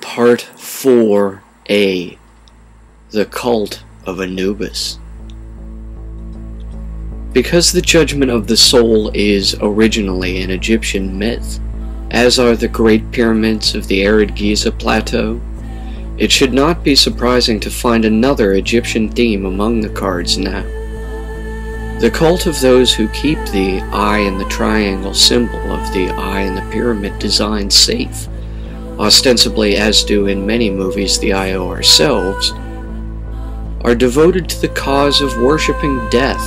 Part 4A, The Cult of Anubis. Because the judgment of the soul is originally an Egyptian myth, as are the Great Pyramids of the arid Giza Plateau, it should not be surprising to find another Egyptian theme among the cards now. The cult of those who keep the eye in the triangle symbol of the eye in the pyramid design safe, ostensibly as do in many movies the IO ourselves, are devoted to the cause of worshipping death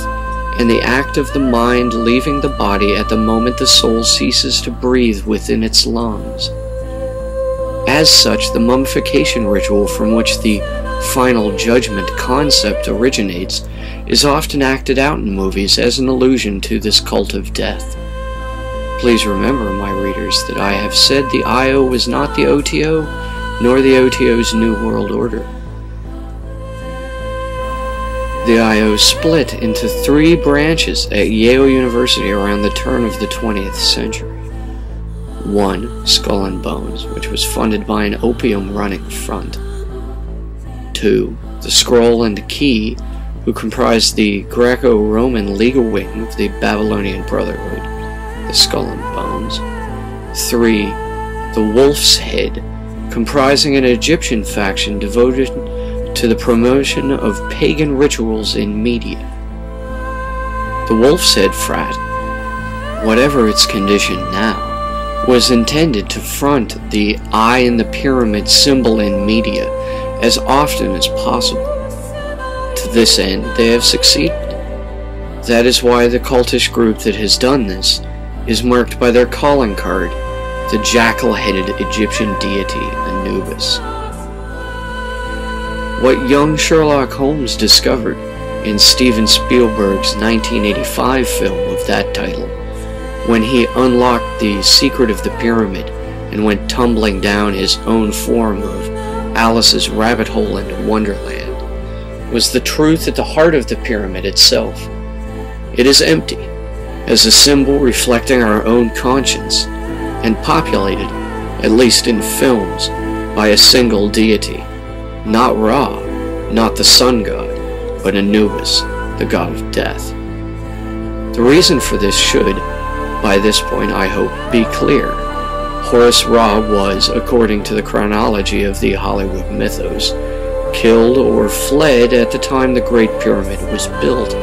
and the act of the mind leaving the body at the moment the soul ceases to breathe within its lungs. As such, the mummification ritual from which the final judgment concept originates is often acted out in movies as an allusion to this cult of death. Please remember, my readers, that I have said the IO was not the OTO, nor the OTO's New World Order. The IO split into 3 branches at Yale University around the turn of the 20th century. 1. Skull and Bones, which was funded by an opium-running front. 2. The Scroll and Key, who comprised the Greco-Roman legal wing of the Babylonian Brotherhood, the Skull and Bones. 3. The Wolf's Head, comprising an Egyptian faction devoted to the promotion of pagan rituals in media. The Wolf's Head frat, whatever its condition now, was intended to front the eye in the pyramid symbol in media as often as possible. To this end, they have succeeded. That is why the cultish group that has done this is marked by their calling card, the jackal-headed Egyptian deity Anubis. What young Sherlock Holmes discovered in Steven Spielberg's 1985 film of that title, when he unlocked the secret of the pyramid and went tumbling down his own form of Alice's rabbit hole into Wonderland, was the truth at the heart of the pyramid itself. It is empty, as a symbol reflecting our own conscience, and populated, at least in films, by a single deity, not Ra, not the sun god, but Anubis, the god of death. The reason for this should, by this point I hope, be clear. Horus Ra was, according to the chronology of the Hollywood mythos, killed or fled at the time the Great Pyramid was built.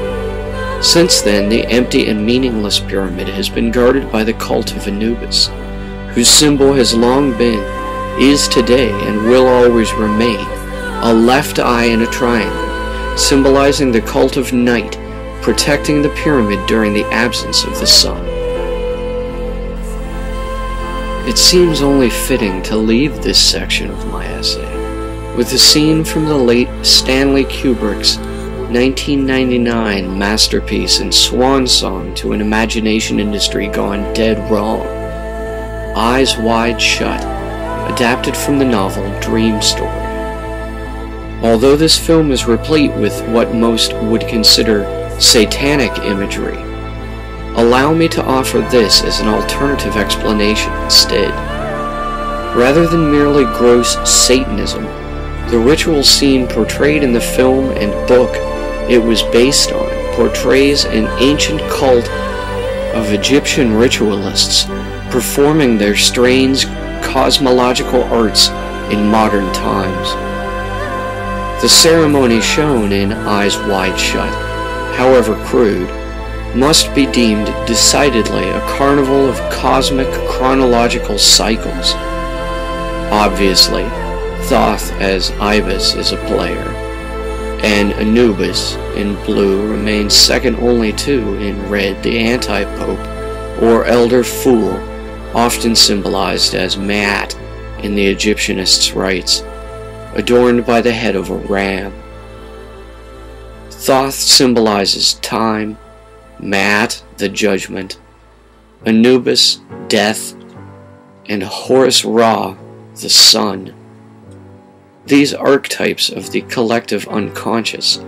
Since then, the empty and meaningless pyramid has been guarded by the cult of Anubis, whose symbol has long been, is today, and will always remain, a left eye in a triangle, symbolizing the cult of night, protecting the pyramid during the absence of the sun. It seems only fitting to leave this section of my essay with a scene from the late Stanley Kubrick's 1999 masterpiece and swan song to an imagination industry gone dead wrong, Eyes Wide Shut, adapted from the novel Dream Story. Although this film is replete with what most would consider satanic imagery, allow me to offer this as an alternative explanation instead. Rather than merely gross Satanism, the ritual scene portrayed in the film and book it was based on portrays an ancient cult of Egyptian ritualists performing their strange cosmological arts in modern times. The ceremony shown in Eyes Wide Shut, however crude, must be deemed decidedly a carnival of cosmic chronological cycles. Obviously, Thoth as Ibis is a player, and Anubis in blue remains second only to, in red, the anti-pope, or elder fool, often symbolized as Maat in the Egyptianists' rites, adorned by the head of a ram. Thoth symbolizes time, Maat, the judgment, Anubis, death, and Horus Ra, the sun. These archetypes of the collective unconscious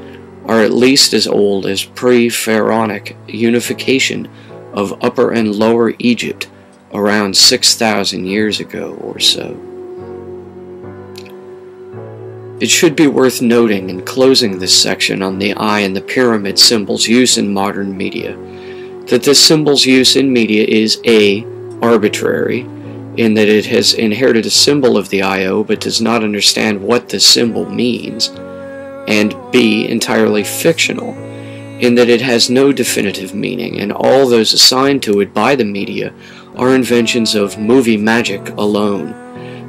are at least as old as pre-pharaonic unification of Upper and Lower Egypt around 6,000 years ago or so. It should be worth noting in closing this section on the eye and the pyramid symbol's use in modern media, that this symbol's use in media is A, arbitrary, in that it has inherited a symbol of the IO but does not understand what this symbol means, and B, entirely fictional, in that it has no definitive meaning, and all those assigned to it by the media are inventions of movie magic alone,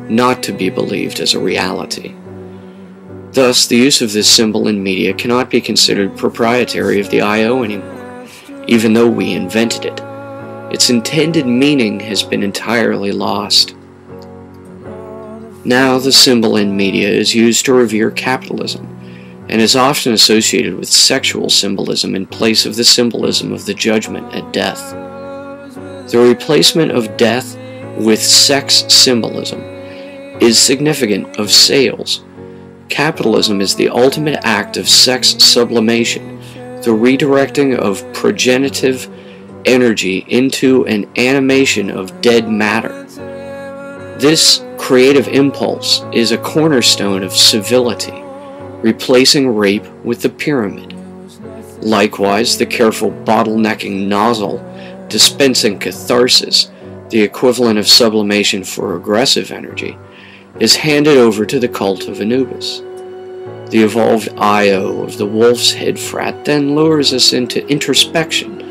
not to be believed as a reality. Thus, the use of this symbol in media cannot be considered proprietary of the IO anymore, even though we invented it. Its intended meaning has been entirely lost. Now, the symbol in media is used to revere capitalism, and is often associated with sexual symbolism in place of the symbolism of the judgment at death. The replacement of death with sex symbolism is significant of sales. Capitalism is the ultimate act of sex sublimation, the redirecting of progenitive energy into an animation of dead matter. This creative impulse is a cornerstone of civility, replacing rape with the pyramid. Likewise, the careful bottlenecking nozzle dispensing catharsis, the equivalent of sublimation for aggressive energy, is handed over to the Cult of Anubis. The evolved IO of the Wolf's Head Frat then lures us into introspection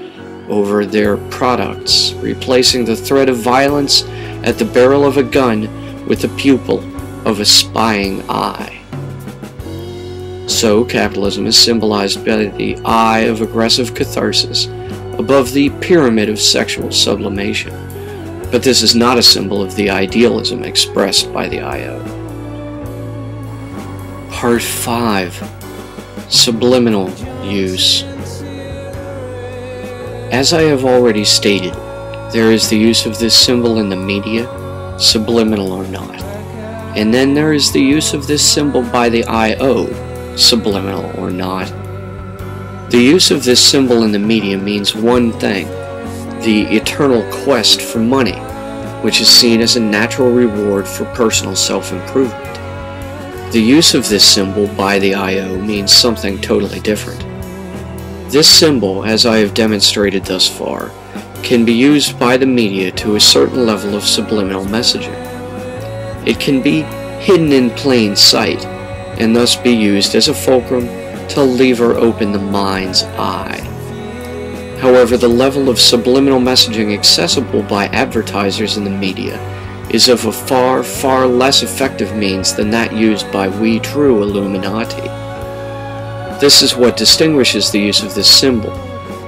over their products, replacing the threat of violence at the barrel of a gun with the pupil of a spying eye. So, capitalism is symbolized by the eye of aggressive catharsis above the pyramid of sexual sublimation. But this is not a symbol of the idealism expressed by the IO. Part 5. Subliminal Use. As I have already stated, there is the use of this symbol in the media, subliminal or not. And then there is the use of this symbol by the IO, subliminal or not. The use of this symbol in the media means one thing: the eternal quest for money, which is seen as a natural reward for personal self-improvement. The use of this symbol by the IO means something totally different. This symbol, as I have demonstrated thus far, can be used by the media to a certain level of subliminal messaging. It can be hidden in plain sight, and thus be used as a fulcrum to lever open the mind's eye. However, the level of subliminal messaging accessible by advertisers in the media is of a far, far less effective means than that used by we true Illuminati. This is what distinguishes the use of this symbol,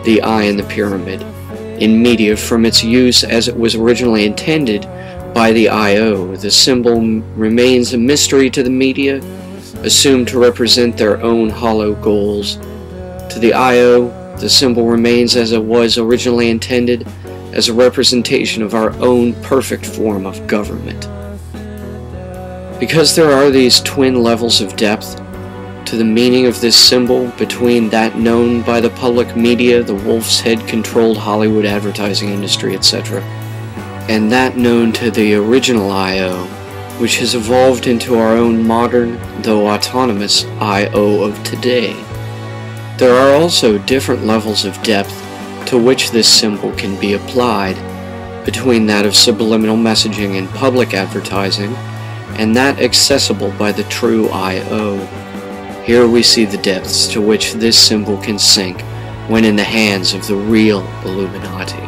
the eye in the pyramid, in media from its use as it was originally intended by the IO. The symbol remains a mystery to the media, assumed to represent their own hollow goals. To the IO, the symbol remains as it was originally intended, as a representation of our own perfect form of government. Because there are these twin levels of depth to the meaning of this symbol between that known by the public media, the wolf's head controlled Hollywood advertising industry, etc., and that known to the original IO, which has evolved into our own modern, though autonomous, IO of today. There are also different levels of depth to which this symbol can be applied, between that of subliminal messaging in public advertising and that accessible by the true IO. Here we see the depths to which this symbol can sink when in the hands of the real Illuminati.